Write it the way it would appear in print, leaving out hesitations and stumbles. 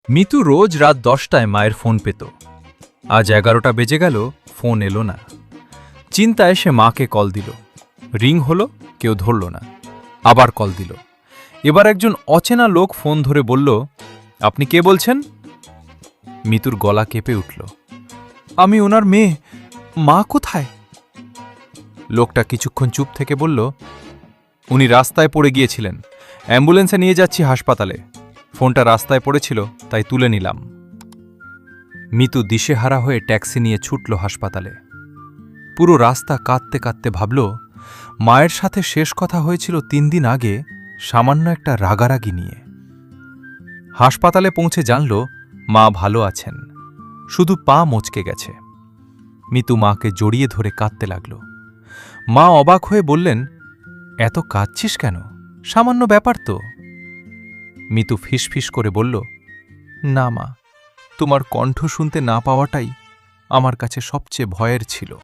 মিতু রোজ রাত 10টায় মায়ের ফোন পেত। আজ 11টা বেজে গেল, ফোন এলো না। চিন্তায় সে মাকে কল দিল। রিং হলো, কেউ ধরল না। আবার কল দিল। এবার একজন অচেনা লোক ফোন ধরে বলল, আপনি কে বলছেন? মিতুর গলা কেঁপে উঠল। আমি ওনার মেয়ে, মা কোথায়? লোকটা কিছুক্ষণ চুপ থেকে বলল, উনি রাস্তায় পড়ে গিয়েছিলেন, অ্যাম্বুলেন্সে নিয়ে যাচ্ছি হাসপাতালে। ফোনটা রাস্তায় পড়েছিল, তাই তুলে নিলাম। মিতু দিশেহারা হয়ে ট্যাক্সি নিয়ে ছুটল হাসপাতালে। পুরো রাস্তা কাঁদতে কাঁদতে ভাবল, মায়ের সাথে শেষ কথা হয়েছিল 3 দিন আগে, সামান্য একটা রাগারাগি নিয়ে। হাসপাতালে পৌঁছে জানল মা ভালো আছেন, শুধু পা মচকে গেছে। মিতু মাকে জড়িয়ে ধরে কাঁদতে লাগল। মা অবাক হয়ে বললেন, এত কাঁদছিস কেন? সামান্য ব্যাপার তো। মিতু ফিসফিস করে বলল, না মা, তোমার কণ্ঠ শুনতে না পাওয়াটাই আমার কাছে সবচেয়ে ভয়ের ছিল।